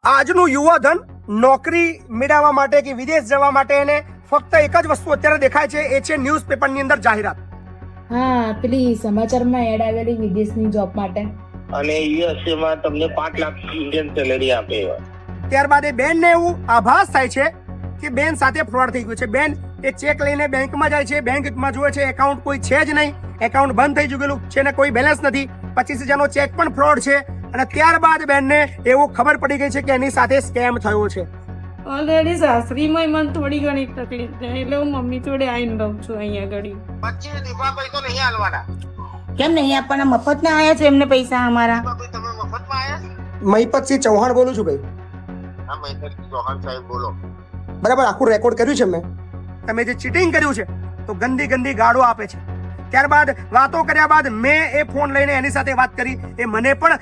આજનું યુવાધન નોકરી મેળવવા માટે કે વિદેશ જવા માટે એને ફક્ત એક જ વસ્તુ અત્યારે દેખાય છે, એ છે ન્યૂઝપેપરની અંદર જાહેરાત. હા, પેલી સમાચારમાં એડ આવેલી વિદેશની જોબ માટે. અને યુએસએ માં તમને 5 લાખ ઇન્ડિયન સેલેરી આપે. ત્યારબાદ એ બેનને એવું આભાસ થાય છે કે બેન સાથે ફ્રોડ થઈ ગયું છે. બેન એ ચેક લઈને બેંકમાં જાય છે, બેંકમાં જુએ છે એકાઉન્ટ કોઈ છે જ નહીં, એકાઉન્ટ બંધ થઈ ચૂકેલું છે ને કોઈ બેલેન્સ નથી, 25,000 નો ચેક પણ ફ્રોડ છે. અને ત્યારબાદ બેનને એવું ખબર પડી ગઈ છે કે એની સાથે સ્કેમ થયો છે. ઓલરેડી સાસરીમાં મને થોડી ઘણી તકલીફ છે એટલે હું મમ્મી જોડે આવીને રહું છું અહીંયા ઘડી. 25 દીપા પૈસો નહીં આલવાના. કેમ નહીં આપવાના? મફત ના આયા છે એમને પૈસા અમારા. તમે મફતમાં આયા? મહિપતસિંહ ચૌહાણ બોલું છું ભાઈ. હા, મહેન્દ્રસિંહ ચૌહાણ સાહેબ બોલો. બરાબર, આખું રેકોર્ડ કર્યું છે મેં. તમે જે ચીટિંગ કર્યું છે તો ગંદી ગંદી ગાળો આપે છે. ત્યારબાદ વાતો કર્યા બાદ મેં એ ફોન લઈને એની સાથે વાત કરી, એ મને પણ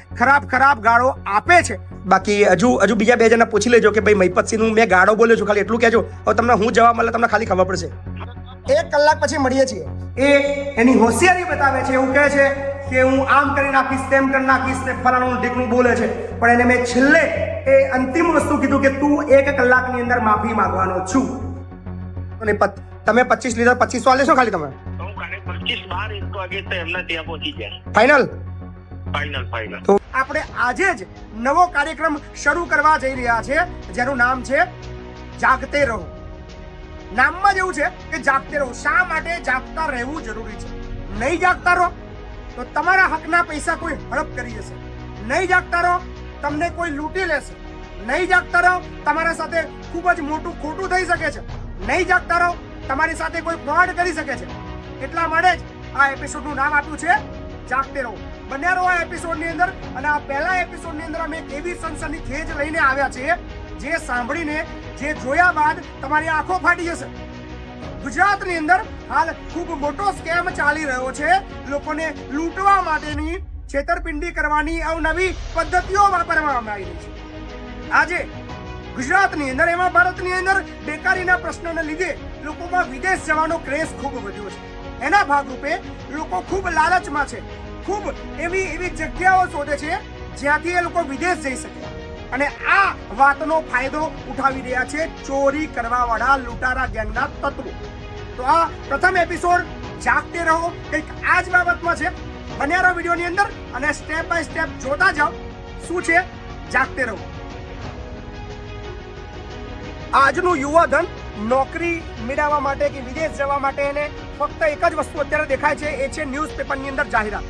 ખરાબ ગાળો આપે છે. બાકી હજુ બીજા બે જણા પૂછી લેજો કે ભાઈ મહિપતસિંહનું મેં ગાળો બોલ્યો છું, ખાલી એટલું કહેજો. હવે તમને હું જવાબ મળે તમને ખાલી ખબર પડશે. 1 કલાક પછી મળીએ છીએ. એ એની હોશિયારી બતાવે છે, એવું કહે છે કે હું આમ કરી નાખીશ, તેમ કરી નાખીશ, ને ફલાણું ઢીકણું બોલે છે. પણ એને મેં છેલ્લે એ અંતિમ વસ્તુ કીધું કે તું 1 કલાકની અંદર માફી માંગવાનો છું. અને તમે 25 લીધા, 2500 લેશો ખાલી તમે? હું કાલે 25 બાર 1 વાગે તો એમના ત્યાં પહોંચી જાય. ફાઇનલ? ફાઇનલ. તો આપણે આજે જ નવો કાર્યક્રમ શરૂ કરવા જઈ રહ્યા છે, જેનું નામ છે જાગતે રહો. નામમાં જ એવું છે કે જાગતે રહો. શા માટે જાગતા રહેવું જરૂરી છે? નહીં જાગતા રહો તો તમારા હકના પૈસા કોઈ હડપ કરી જશે. નહીં જાગતા રહો તમને કોઈ લૂંટી લેશે. નહીં જાગતા રહો તમારા સાથે ખૂબ જ મોટું ખોટું થઈ શકે છે. નહીં જાગતા રહો તમારી સાથે કોઈ ફ્રોડ કરી શકે છે. એટલા માટે જ આ એપિસોડનું નામ આપ્યું છે જાગતે રહો. બન્યા રહો આ એપિસોડની અંદર. અને આ પહેલા એપિસોડની અંદર અમે એક એવી સનસનીખેજ લઈને આવ્યા છીએ જે સાંભળીને, જે જોયા બાદ તમારી આંખો ફાટી જશે. ગુજરાતની અંદર હાલ ખૂબ મોટો સ્કેમ ચાલી રહ્યો છે. લોકોને લૂંટવા માટેની, છેતરપિંડી કરવાની અવનવી પદ્ધતિઓ વાપરવામાં આવી રહી છે. આજે ગુજરાતની અંદર, એમાં ભારતની અંદર બેકારીના પ્રશ્નોને લીધે લોકોમાં વિદેશ જવાનો ક્રેઝ ખૂબ વધ્યો છે. એના ભાગરૂપે લોકો ખૂબ લાલચમાં છે. ખૂબ એવી જગ્યાઓ શોધે છે જ્યાંથી એ લોકો વિદેશ જઈ શકે. અને આ વાતનો ફાયદો ઉઠાવી રહ્યા છે ચોરી કરવા વાળા લૂંટારા ગેંગના તત્વો. તો આ પ્રથમ એપિસોડ જાગતે રહો કંઈક આ જ બાબતમાં છે. બન્યા રહો વિડીયોની અંદર અને સ્ટેપ બાય સ્ટેપ જોતા જાઓ શું છે જાગતે રહો. આજનું યુવાધન નોકરી મેળવવા માટે કે વિદેશ જવા માટે એને ફક્ત એક જ વસ્તુ અત્યારે દેખાય છે, એ છે ન્યૂઝપેપરની અંદર જાહેરાત.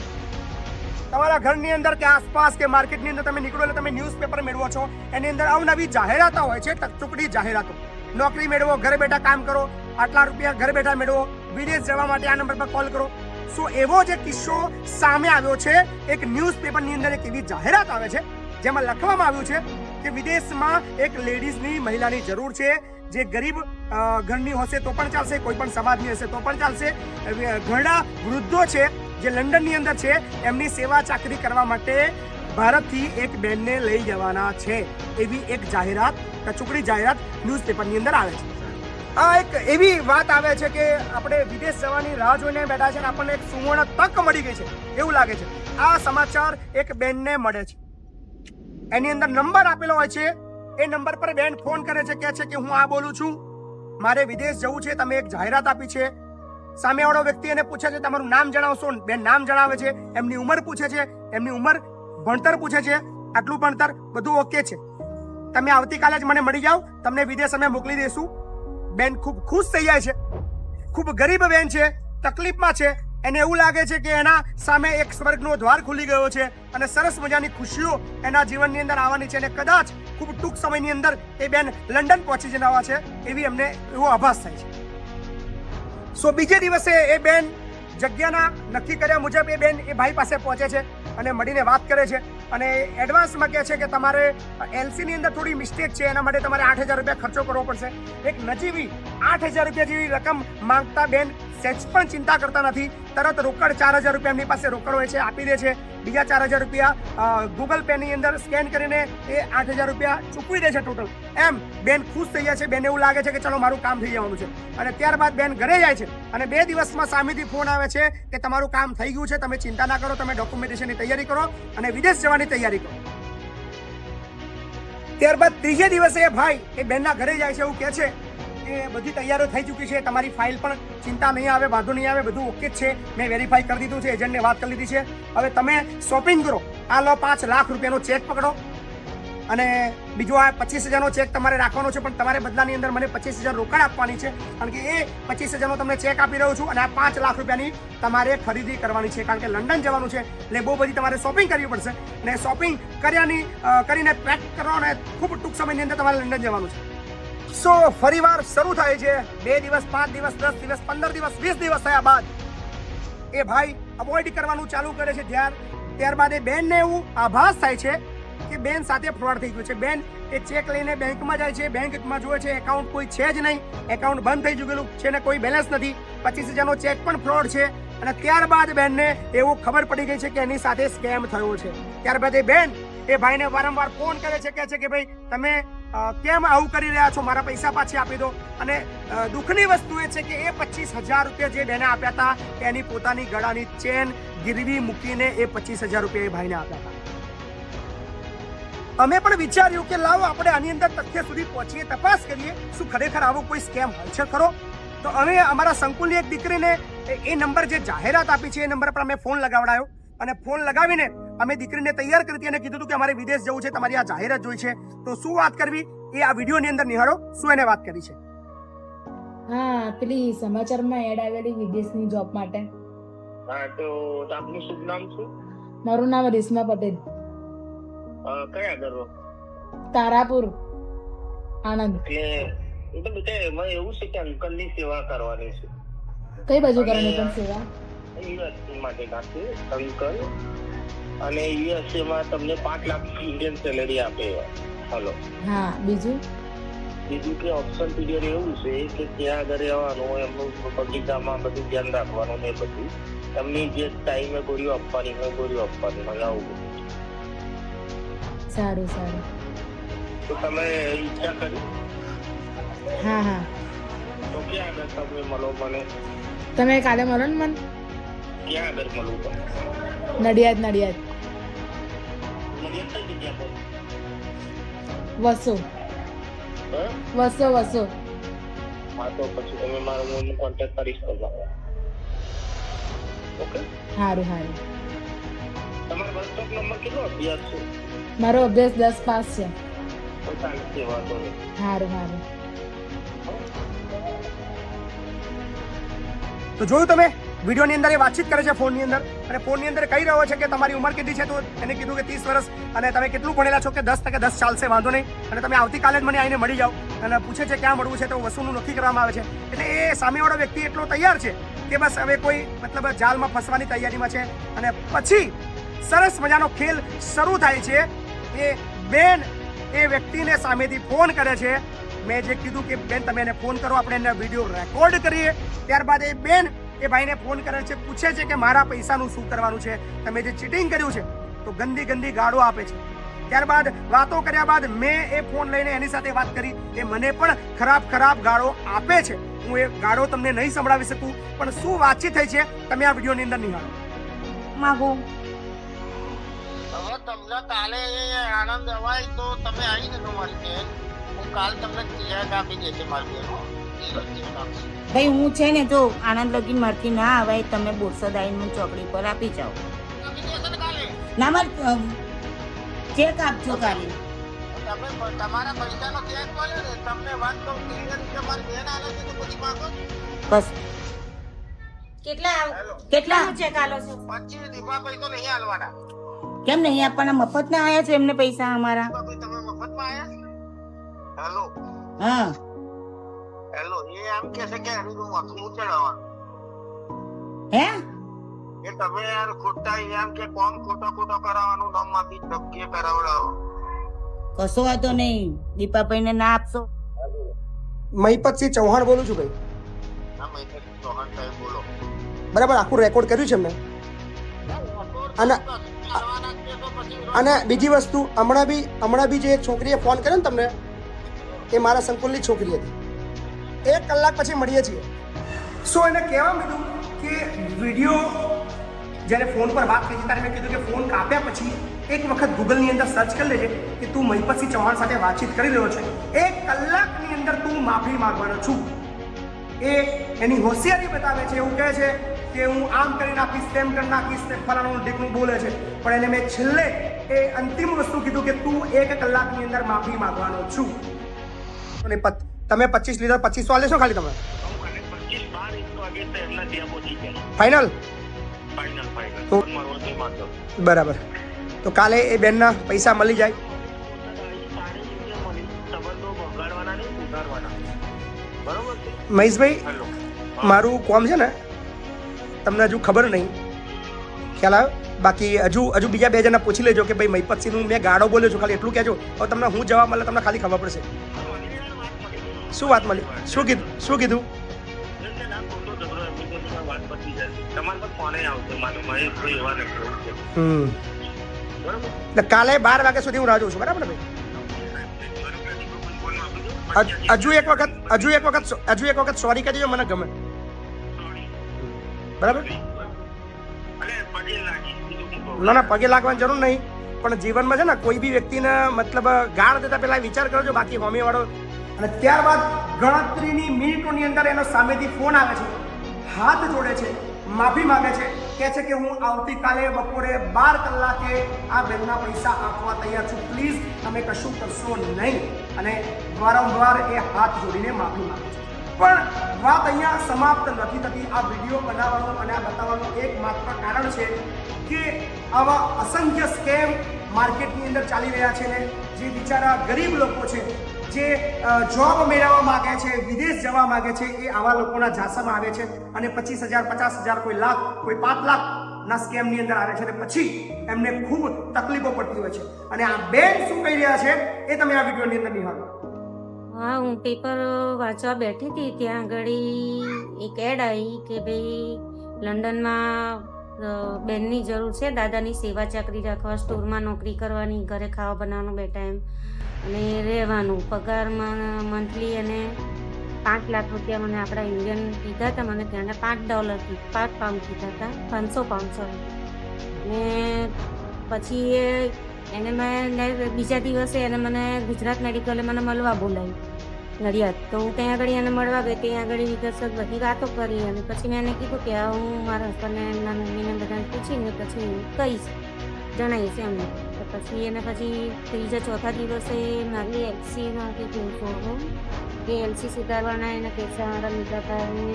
તમારા ઘરની અંદર કે આસપાસ કે માર્કેટની અંદર તમે નીકળો એટલે તમે ન્યૂઝપેપર મેળવો છો. એની અંદર અવનવી જાહેરાતો હોય છે, ટકટુકડી જાહેરાતો. નોકરી મેળવો, ઘરે બેઠા કામ કરો, આટલા રૂપિયા ઘરે બેઠા મેળવો, વિદેશ જવા માટે આ નંબર પર કોલ કરો. સો એવો જે કિસ્સો સામે આવ્યો છે, એક ન્યૂઝપેપરની અંદર એક એવી જાહેરાત આવે છે જેમાં લખવામાં આવ્યું છે કે વિદેશમાં એક લેડીઝની, મહિલાની જરૂર છે જે ગરીબ ઘરની હશે તો પણ ચાલશે, કોઈ પણ સમાજની હશે તો પણ ચાલશે. ઘણા વૃદ્ધો છે જે લંડનની અંદર છે, એમની સેવા ચાકરી કરવા માટે ભારતથી એક બેનને લઈ જવાના છે. એવી એક જાહેરાત, ટચુકડી જાહેરાત ન્યૂઝપેપરની અંદર આવે છે. આ એક એવી વાત આવે છે કે આપણે વિદેશ જવાની રાહ જોઈને બેઠા છે અને આપણને એક સુવર્ણ તક મળી ગઈ છે એવું લાગે છે. આ સમાચાર એક બેનને મળે છે. એની અંદર નંબર આપેલો હોય છે. એ નંબર પર બેન ફોન કરે છે, કહે છે કે હું આ બોલું છું, મારે વિદેશ જવું છે, તમે એક જાહેરાત આપી છે. સામેવાળો વ્યક્તિ એને પૂછે છે તમારું નામ જણાવશો? બેન નામ જણાવે છે, એમની ઉંમર પૂછે છે, એમની ઉંમર, ભણતર પૂછે છે, આટલું ભણતર, બધું ઓકે છે. તમે આવતીકાલે જ મને મળી જાઓ, તમને વિદેશ અમે મોકલી દઈશું. બેન ખૂબ ખુશ થઈ જાય છે. ખૂબ ગરીબ બેન છે, તકલીફમાં છે. એને એવું લાગે છે કે એના સામે એક સ્વર્ગનો દ્વાર ખુલી ગયો છે અને સરસ મજાની ખુશીઓ એના જીવનની અંદર આવવાની છે. અને કદાચ ખૂબ ટૂંક સમયની અંદર એ બેન લંડન પહોંચી જવા છે એવી એમને એવો આભાસ થાય છે. સો બીજે દિવસે એ બેન જગ્યાના નક્કી કર્યા મુજબ એ બેન એ ભાઈ પાસે પહોંચે છે અને મળીને વાત કરે છે. અને એડવાન્સમાં કહે છે કે તમારે એલસીની અંદર થોડી મિસ્ટેક છે, એના માટે તમારે 8,000 રૂપિયા ખર્ચો કરવો પડશે. એક નજીવી 8,000 રૂપિયા જેવી રકમ માંગતા બેન સહેજ પણ ચિંતા કરતા નથી. તરત રોકડ 4,000 રૂપિયા એમની પાસે રોકડ હોય છે, આપી દે છે. બીજા 4,000 રૂપિયા ગૂગલ પેની અંદર સ્કેન કરીને એ 8,000 રૂપિયા ચૂકવી દે છે ટોટલ. એમ બેન ખુશ થઈ જાય છે. બેન એવું લાગે છે કે ચલો મારું કામ થઈ જવાનું છે. અને ત્યારબાદ બેન ઘરે જાય છે અને 2 દિવસમાં સામેથી ફોન આવે છે કે તમારું કામ થઈ ગયું છે, તમે ચિંતા ના કરો, તમે ડોક્યુમેન્ટેશનની તૈયારી કરો અને વિદેશ જવાની તૈયારી કરો. ત્યારબાદ ત્રીજે દિવસે એ ભાઈ એ બેનના ઘરે જાય છે, એવું કહે છે કે બધી તૈયારીઓ થઈ ચૂકી છે, તમારી ફાઇલ પણ ચિંતા નહીં આવે, વાંધો નહીં આવે, બધું ઓકે જ છે, મેં વેરીફાઈ કરી દીધું છે, એજન્ટને વાત કરી લીધી છે, હવે તમે શોપિંગ કરો, આ લો 5 લાખ રૂપિયાનો ચેક પકડો અને બીજો આ 25,000નો ચેક તમારે રાખવાનો છે, પણ તમારે બદલાની અંદર મને 25,000 રોકડ આપવાની છે, કારણ કે એ 25,000નો તમને ચેક આપી રહ્યો છું અને આ 5 લાખ રૂપિયાની તમારે ખરીદી કરવાની છે, કારણ કે લંડન જવાનું છે એટલે બહુ બધી તમારે શોપિંગ કરવી પડશે અને શોપિંગ કરીને પેક કરો અને ખૂબ ટૂંક સમયની અંદર તમારે લંડન જવાનું છે. સો ફરીવાર શરૂ થાય છે. 2 દિવસ, 5 દિવસ, 10 દિવસ, 15 દિવસ, 20 દિવસ થયા બાદ એ ભાઈ અવોઇડ કરવાનું ચાલુ કરે છે. ત્યારબાદ એ બેનને એવું આભાસ થાય છે કે બેન સાથે ફ્રોડ થઈ ગયું છે. બેન એ ચેક લઈને બેંકમાં જાય છે, બેંકમાં જોવે છે એકાઉન્ટ કોઈ છે જ નહીં, એકાઉન્ટ બંધ થઈ ચૂકેલું છે ને કોઈ બેલેન્સ નથી, 25,000નો ચેક પણ ફ્રોડ છે અને ત્યારબાદ બેનને એવું ખબર પડી ગઈ છે કે એની સાથે સ્કેમ થયો છે. ત્યારબાદ એ બેન એ ભાઈને વારંવાર ફોન કરે છે, કહે છે કે ભાઈ તમે કેમ આવું કરી રહ્યા છો, મારા પૈસા પાછી આપી દો. અને દુઃખની વસ્તુ એ છે કે એ 25,000 રૂપિયા જે બેને આપ્યા હતા એની પોતાની ગળાની ચેન ગીરવી મૂકીને એ 25,000 રૂપિયા એ ભાઈને આપ્યા હતા. અમે પણ વિચાર્યું કે લાવો આપણે આની અંદર તથ્ય સુધી પહોંચીએ, તપાસ કરીએ શું ખરેખર આવો કોઈ સ્કેમ હોય છે ખરો. તો અમે અમારા સંકુલની એક દીકરીને એ નંબર જે જાહેરાત આપી છે એ નંબર પર અમે ફોન લગાવડાયો અને ફોન લગાવીને અમે દીકરીને તૈયાર કરી હતી અને કીધું હતું કે અમારે વિદેશ જવું છે, તમારી આ જાહેરાત જોઈ છે, તો શું વાત કરવી એ આ વિડીયોની અંદર નિહાળો શું એને વાત કરી છે. હા, પેલી સમાચારમાં એડ આવેલી વિદેશની જોબ માટે. હા, તો આપનું શુભ નામ શું? મારું નામ રેશમા પટેલ, કયા ઘરો? તારાપુર, આણંદ. એટલે બેટા એમાં એવું છે કે અંકલની સેવા કરવાની છે. કઈ બાજુ કરવાની પણ સેવા? યુએસએ માટે કાઢશે અંકલ અને યુએસએ માં તમને 5 લાખ ઇન્ડિયન સેલેરી આપે. હલો. હા, બીજું કે ઓપ્શન પીરિયડ એવું છે કે ત્યાં આગળ રહેવાનું, એમનું બગીચામાં બધું ધ્યાન રાખવાનું ને બધું એમની જે ટાઈમે ગોળીઓ આપવાની હોય ગોળીઓ આપવાની હોય આવું બધું. સારું સારું. તો તમે ઈચ્છા કરી? હા હા. તો ક્યાં આગળ તમે મળો મને? તમે કાલે મળો ને મને? ક્યાં આગળ મળવું પડે? નડિયાદ. નડિયાદ કઈ જગ્યા પર? વસો. વસો. હા, તો પછી તમે મારો હું કોન્ટેક્ટ કરીશ તમારો. ઓકે. સારું. તમારો વોટ્સએપ નંબર કેટલો અભ્યાસ છે? મારો અભ્યાસ 10 પાસ છે. તો ચાલશે, વાંધો નહીં. સારું. તો જોયું તમે વિડીયોની અંદર એ વાતચીત કરે છે ફોનની અંદર અને ફોનની અંદર કહી રહ્યો છે કે તમારી ઉંમર કેટલી છે, તો એને કીધું કે 30 વર્ષ અને તમે કેટલું ભણેલા છો, કે 10% ચાલશે, વાંધો નહીં, અને તમે આવતીકાલે જ મને આવીને મળી જાઓ. અને પૂછે છે ક્યાં મળવું છે, તો વસ્તુનું નક્કી કરવામાં આવે છે. એટલે એ સામેવાળો વ્યક્તિ એટલો તૈયાર છે કે બસ હવે કોઈ મતલબ જાલમાં ફસવાની તૈયારીમાં છે. અને પછી સરસ મજાનો ખેલ શરૂ થાય છે. એ બેન એ વ્યક્તિને સામેથી ફોન કરે છે. મેં જે કીધું કે બેન તમે એને ફોન કરો, આપણે એને વિડીયો રેકોર્ડ કરીએ. ત્યારબાદ એ બેન એ ભાઈને ફોન કરે છે, પૂછે છે કે મારા પૈસાનું શું કરવાનું છે, તમે જે ચીટિંગ કર્યું છે, તો ગંદી ગાળો આપે છે. ત્યારબાદ વાતો કર્યા બાદ મેં એ ફોન લઈને એની સાથે વાત કરી. એ મને પણ ખરાબ ગાળો આપે છે. હું એ ગાળો તમને નહીં સંભળાવી શકું, પણ શું વાતચીત થઈ છે તમે આ વિડીયોની અંદર નિહાળો. માંગુ હવે તમને કાલે આનંદ અવાય તો તમે આવી જજો મારી બેન. હું કાલ તમને ચેક આપી દેશે મારી બેન. ભાઈ હું છે ને જો આનંદ લગીન મારથી ના આવાય, તમે બોરસદ આવીને ચોકડી પર આપી જાઓ. ના મારે ચેક આપજો કાલે. તમે તમારા પૈસાનો ચેક મળ્યો ને, તમને વાત કહું કે મારી બેન આલે છે તો પછી માંગો. બસ કેટલા ચેક આલો છો? 25 દીપા પૈસો નહીં આલવાના. કેમ નહીં આપવાના? મફત ના આયા છે એમને પૈસા અમારા. તમે મફતમાં આયા? હેલો. હા હેલો. એ એમ કે છે કે એનું તો માથું ચડાવવાનું. હે એ તમે યાર ખોટા એમ કે કોમ ખોટો કરાવવાનું, નામમાંથી ધમકી કરાવડાવો. કશો વાતો નહીં. દીપાભાઈ ને ના આપશો? મહિપતસિંહ ચૌહાણ બોલું છું ભાઈ. હા, મહેશ ચૌહાણ સાહેબ બોલો. બરાબર, આખું રેકોર્ડ કર્યું છે મેં. અને બીજી વસ્તુ, હમણાં બી જે એક છોકરીએ ફોન કર્યો ને તમને, એ મારા સંકુલની છોકરી હતી. 1 કલાક પછી મળીએ છીએ. સો એને કહેવા માંડ્યું કે વિડીયો જ્યારે ફોન પર વાત થઈ ત્યારે મેં કીધું કે ફોન કાપ્યા પછી એક વખત ગૂગલની અંદર સર્ચ કરી લેજે કે તું મહિપતસિંહ ચૌહાણ સાથે વાતચીત કરી રહ્યો છે. 1 કલાકની અંદર તું માફી માંગવાનો છું. એ એની હોશિયારી બતાવે છે. એવું કહે છે કે હું આમ કરી નાખીશ, તેમ કરી નાખીશ, તે ફલાણું ઢીકણું બોલે છે. પણ એને મેં છેલ્લે એ અંતિમ વસ્તુ કીધું કે તું 1 કલાકની અંદર માફી માંગવાનો છું. અને તમે 25 લીધા, 2500 લેશો ખાલી તમે? હું અને 25 12 1 વાગે તો એમના ત્યાં પહોંચી ગયા. ફાઇનલ? ફાઇનલ તો મારો નહીં માનતો. બરાબર. તો કાલે એ બેનના પૈસા મળી જાય. સારી રીતે મળી. સંબંધો બગાડવાના નહીં, સુધારવાના. બરોબર છે? મહેશભાઈ, હેલો. મારું કોમ છે ને, તમને હજુ ખબર નહીં, ખ્યાલ આવ્યો? બાકી હજુ બીજા 2 જણા પૂછી લેજો કે ભાઈ મહિપતસિંહનું મેં ગાળો બોલ્યો છું, ખાલી એટલું કહેજો. હવે તમને હું જવાબ મળે તમને ખાલી ખબર પડશે. શું વાત મળી? શું કીધું? વાત પતી જશે. તમારા પર ફોન આવશે. મારું મહેશભાઈ એવા નથી, એવું છે. બરોબર. એટલે કાલે 12 વાગ્યા સુધી હું રાહ જોઉં છું. બરાબર ને ભાઈ? હજુ એક વખત સોરી કહી દેજો, મને ગમે. બરાબર? ના, પગે લાગવાની જરૂર નહીં, પણ જીવનમાં છે ને કોઈ બી વ્યક્તિને મતલબ ગાળ દેતા પહેલા વિચાર કરજો, બાકી હોમીવાળો. અને ત્યારબાદ ગણતરીની મિનિટોની અંદર એનો સામેથી ફોન આવે છે, હાથ જોડે છે, માફી માંગે છે, કહે છે કે હું આવતીકાલે બપોરે 12 કલાકે આ બેનના પૈસા આપવા તૈયાર છું, પ્લીઝ તમે કશું કરશો નહીં. અને વારંવાર એ હાથ જોડીને માફી માંગે છે. પણ વાત અહીંયા સમાપ્ત નથી થતી. આ વિડીયો બનાવવાનું અને આ બતાવવાનું એકમાત્ર કારણ છે કે આવા અસંખ્ય સ્કેમ માર્કેટની અંદર ચાલી રહ્યા છે ને જે બિચારા ગરીબ લોકો છે, જે જોબ મેળવવા માંગે છે, વિદેશ જવા માંગે છે, એ આવા લોકોના ઝાંસામાં આવે છે અને 25,000, 50,000, કોઈ લાખ, કોઈ 5 લાખના સ્કેમની અંદર આવે છે અને પછી એમને ખૂબ તકલીફો પડતી હોય છે. અને આ બેન શું કહી રહ્યા છે એ તમે આ વિડીયોની અંદર નિહાળો. હા, હું પેપર વાંચવા બેઠી હતી, ત્યાં આગળ એક એડ આવી કે ભાઈ લંડનમાં બેનની જરૂર છે, દાદાની સેવા ચાકરી રાખવા, સ્ટોરમાં નોકરી કરવાની, ઘરે ખાવા બનાવવાનું 2 ટાઈમ અને રહેવાનું, પગારમાં મંથલી અને 5 લાખ રૂપિયા મને આપણા ઇન્ડિયન કીધા હતા. મને ત્યાંના $5 કીધા હતા, 500 pounds. ને પછી એને મેં બીજા દિવસે એને મને ગુજરાત મેડિકલે મને મળવા બોલાવી નડિયાદ. તો હું ત્યાં આગળ એને મળવા ગઈ, ત્યાં આગળ વિગતસર બધી વાતો કરી અને પછી મેં એને કીધું કે હું મારા હસબન્ડને એમના મમ્મીને બધાને પૂછીને પછી હું કહીશ, જણાવીશ એમને. તો પછી એને પછી 3જા 4થા દિવસે મારી એલસીમાં કીધું કે એલસી સુધારવાના એને પૈસા મારા લીધા હતા અને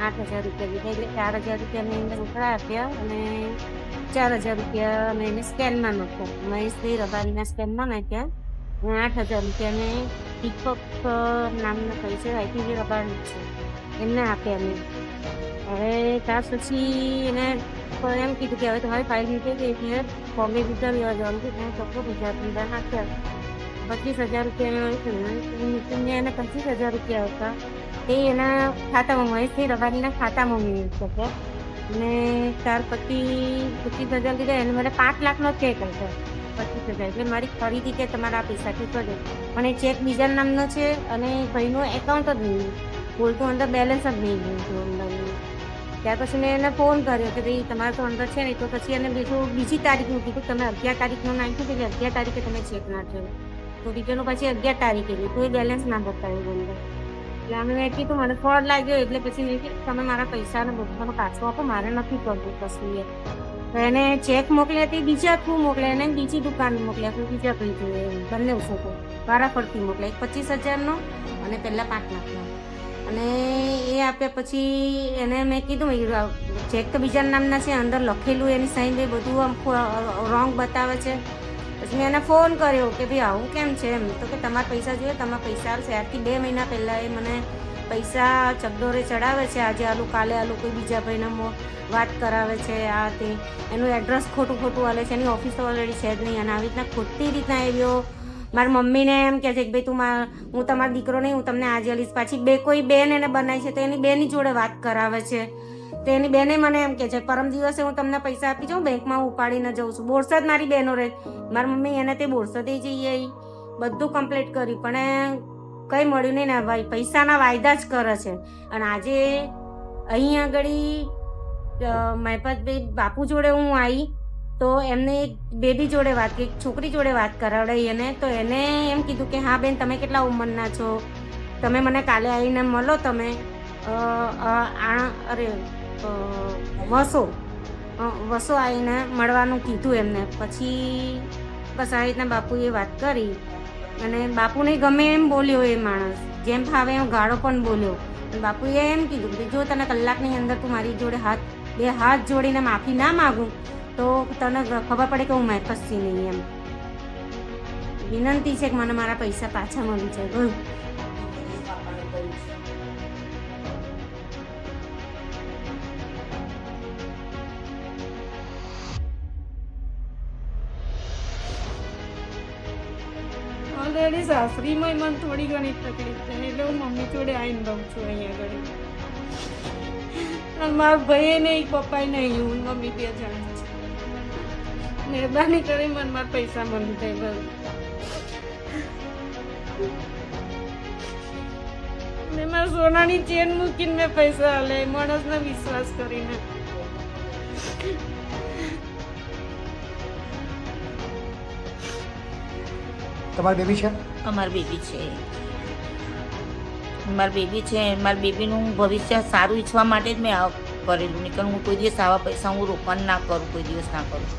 8,000 રૂપિયા લીધા, એટલે 4,000 રૂપિયા મેં એને રોકડા આપ્યા અને 4,000 રૂપિયા મેં એને સ્કેનમાં નાખ્યા, મહેશભાઈ રબારીના સ્કેનમાં નાખ્યા. 8,000 રૂપિયા મેં દીપક નામના પૈસા આઈટી રબારી છે એમને આપ્યા મેં. હવે ત્યાર પછી એને એમ કીધું કે હવે તમારી ફાઇલ નીકળી ગઈ એટલે બોમ્બે વિઝા લેવા જવાનું છે, ત્યાં ચોખ્ખો ગુજરાત વિઝા નાખ્યા. 25,000 રૂપિયા મેં એને 25,000 રૂપિયા હતા તે એના ખાતામાં, મહેશભાઈ રબારીના ખાતામાં મેં શક્યા. અને ત્યાર પછી 25,000 લીધા, એને મને 5 લાખનો ચેક આપ્યો. 25,000 એટલે મારી ખરીદી કે તમારા પૈસાથી કરે, પણ એ ચેક બીજા નામનો છે અને ભાઈનું એકાઉન્ટ જ નહીં, બોલતું અંદર બેલેન્સ જ નહીં અંદરનું. ત્યાર પછી મેં એને ફોન કર્યો કે ભાઈ તમારે તો અંદર છે ને, તો પછી એને બીજી તારીખનું કીધું, તમે 11 તારીખનું નાખ્યું કે 11 તારીખે તમે ચેક નાખ્યો. તો બીજાનું પછી 11 તારીખે લીધું, એ બેલેન્સ ના બતાવ્યું અંદર. એટલે અમે મેં કીધું મને ફ્રોડ લાગ્યો, એટલે પછી મેં કીધું તમે મારા પૈસાને બધું પાછો આપો, મારે નથી કરવું કશું. તો એને ચેક મોકલી હતી બીજા થ્રુ મોકલે, એને બીજી દુકાન મોકલ્યા હતું બીજા કઈ જોઈએ, બંને ફોટો વારાફરતી મોકલ્યા, એક 25,000નો અને પહેલાં 5 લાખનો. અને એ આપ્યા પછી એને મેં કીધું ચેક તો બીજા નામના છે, અંદર લખેલું એની સાઈન ભાઈ બધું આમ રોંગ બતાવે છે. પછી મેં એને ફોન કર્યો કે ભાઈ આવું કેમ છે એમ, તો કે તમારા પૈસા જોઈએ, તમારા પૈસા આવશે. આજથી 2 મહિના પહેલાં એ મને પૈસા ચકડોરે ચડાવે છે, આજે આલું કાલે આલું, કોઈ બીજા ભાઈને વાત કરાવે છે, આ તે એનું એડ્રેસ ખોટું આલે છે, એની ઓફિસ તો ઓલરેડી છે જ નહીં. અને આવી રીતના ખોટી રીતના આવ્યો મારી મમ્મીને એમ કહે છે કે ભાઈ હું તમારો દીકરો નહીં, હું તમને આજે આલીશ. પાછી કોઈ બેન એને બનાવી છે તો એની બેનની જોડે વાત કરાવે છે. તો એની બેને મને એમ કહે છે પરમ દિવસે હું તમને પૈસા આપી જાઉં, બેંકમાં હું ઉપાડીને જાઉં છું. બોરસદ મારી બહેનો રહે, મારી મમ્મી એને તે બોરસદે જઈએ બધું કમ્પ્લીટ કર્યું પણ કંઈ મળ્યું નહીં ને ભાઈ, પૈસાના વાયદા જ કરે છે. અને આજે અહીં આગળ મહેપતભાઈ બાપુ જોડે હું આવી તો એમને એક બેબી જોડે વાત એક છોકરી જોડે વાત કરાવડાવી એને, તો એને એમ કીધું કે હા બેન તમે કેટલા ઉંમરના છો, તમે મને કાલે આવીને મળો, તમે વસો આવીને મળવાનું કીધું એમને. પછી બસ આ રીતના બાપુએ વાત કરી અને બાપુને ગમે એમ બોલ્યો એ માણસ, જેમ ફાવે એમ ગાળો પણ બોલ્યો. બાપુએ એમ કીધું કે જો તને કલાકની અંદર તું મારી જોડે બે હાથ જોડીને માફી ના માગું તો તને ખબર પડે કે હું મેકસથી નહીં એમ. વિનંતી છે કે મને મારા પૈસા પાછા મળી જાય. બોલ. ઓલરેડી સાસરીમાં મને થોડી ઘણી તકલીફ થાય એટલે હું મમ્મી જોડે આવીને રહું છું અહીંયા આગળ. અને મારા ભાઈ નહીં, પપ્પાએ નહીં, હું મમ્મી 2 જણા છે. મહેરબાની કરી મને મારા પૈસા મળી જાય. ને મારા સોનાની ચેન મૂકીને મેં પૈસા હાલે માણસને વિશ્વાસ કરીને. તમારી બેબી છે? અમારી બેબી છે. મારી બેબીનું ભવિષ્ય સારું ઈચ્છવા માટે જ મેં આ કરેલું. નહીં કારણ હું કોઈ દિવસ આવા પૈસા હું રોકાણ ના કરું, કોઈ દિવસ ના કરું.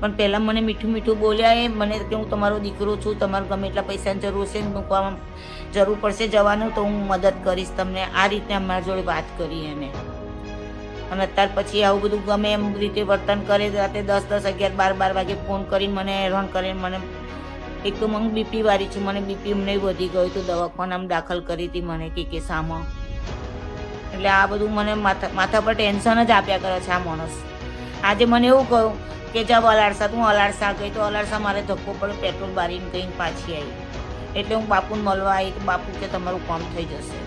પણ પહેલાં મને મીઠું મીઠું બોલ્યા એ મને કે હું તમારો દીકરો છું, તમારે ગમે એટલા પૈસાની જરૂર છે, મૂકવામાં જરૂર પડશે જવાનું તો હું મદદ કરીશ તમને. આ રીતે અમારા જોડે વાત કરી એને. અને અત્યાર પછી આવું બધું ગમે એમ રીતે વર્તન કરે. રાતે 10, 11, 12 વાગે ફોન કરીને મને હેરાન કરીને મને એક તો મને બીપી વાળી છું, મને બીપી એમને વધી ગયું હતું, દવાખાનામાં દાખલ કરી હતી મને કે સામાં. એટલે આ બધું મને માથા પર ટેન્શન જ આપ્યા કરે છે આ માણસ. આજે મને એવું કહ્યું કે જાવ અલાડસા, તું અલાડસા ગઈ તો અલાડસા મારે ધક્કો પડ્યો, પેટ્રોલ બારીને કહીને પાછી આવી. એટલે હું બાપુને મળવા આવી તો બાપુ કે તમારું કામ થઈ જશે.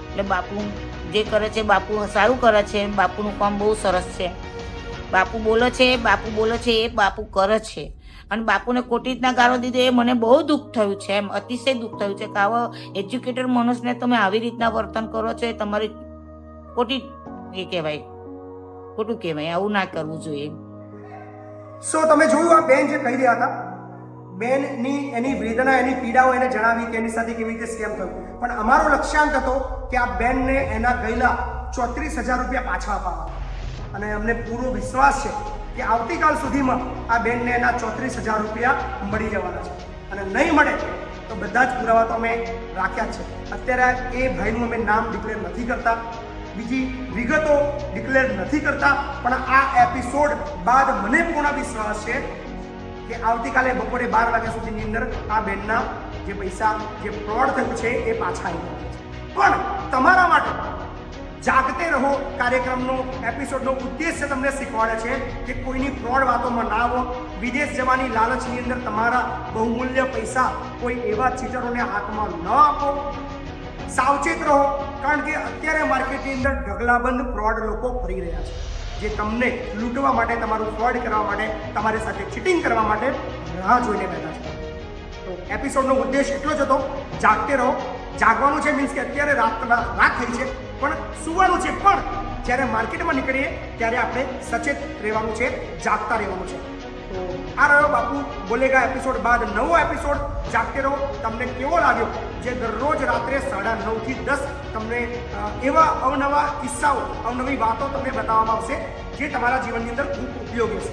એટલે બાપુ જે કરે છે બાપુ સારું કરે છે, બાપુનું કામ બહુ સરસ છે. બાપુ બોલે છે એ બાપુ કરે છે. અને બાપુને ખોટી રીતના ગાળો દીધો એ મને બહુ દુઃખ થયું છે, એમ અતિશય દુઃખ થયું છે કે આવા એજ્યુકેટેડ માણસને તમે આવી રીતના વર્તન કરો છો એ તમારી ખોટી ખોટું કહેવાય. આવું ના કરવું જોઈએ. તમે જોયું આ બેન જે કહી રહ્યા હતા, બેનની એની વેદના, એની પીડાઓ એને જણાવી કે એની સાથે કેવી રીતે સ્કેમ થયું. પણ અમારો લક્ષ્યાંક હતો કે આ બેનને એના ગયેલા 34,000 રૂપિયા પાછા અપાવવા. અને અમને પૂરો વિશ્વાસ છે કે આવતીકાલ સુધીમાં આ બેનને એના 34,000 રૂપિયા મળી જવાના છે. અને નહીં મળે તો બધા જ પુરાવા તો અમે રાખ્યા જ છે. અત્યારે એ ભાઈનું અમે નામ ડિક્લેર નથી કરતા, બીજી વિગતો ડિક્લેર નથી કરતા. પણ આ એપિસોડ બાદ મને પૂર્ણ વિશ્વાસ છે કે આવતીકાલે બપોરે 12 વાગ્યા સુધીની અંદર આ બેનના જે પૈસા જે ફ્રોડ થયું છે એ પાછા આવી ગયા છે. પણ તમારા માટે જાગતે રહો કાર્યક્રમનો એપિસોડનો ઉદ્દેશ્ય તમને શીખવાડે છે કે કોઈની ફ્રોડ વાતોમાં ના આવો. વિદેશ જવાની લાલચની અંદર તમારા બહુમૂલ્ય પૈસા કોઈ એવા ચીટરોને હાથમાં ન આપો. સાવચેત રહો, કારણ કે અત્યારે માર્કેટની અંદર ઢગલાબંધ ફ્રોડ લોકો ફરી રહ્યા છે, જે તમને લૂંટવા માટે, તમારું ફ્રોડ કરવા માટે, તમારી સાથે ચીટિંગ કરવા માટે રાહ જોઈને બેઠા છે. તો એપિસોડનો ઉદ્દેશ એટલો જ હતો, જાગતે રહો. જાગવાનું છે મીન્સ કે અત્યારે રાત થઈ છે પણ સુવાનું છે. પણ જ્યારે માર્કેટમાં નીકળીએ ત્યારે આપણે સચેત રહેવાનું છે, જાગતા રહેવાનું છે. તો આ રહ્યો બાપુ બોલેગા એપિસોડ બાદ નવો એપિસોડ જાગતે રહો. તમને કેવો લાગ્યો? જે દરરોજ રાત્રે 9:30 થી 10 તમને એવા અવનવા કિસ્સાઓ, અવનવી વાતો તમને બતાવવામાં આવશે જે તમારા જીવનની અંદર ખૂબ ઉપયોગી છે.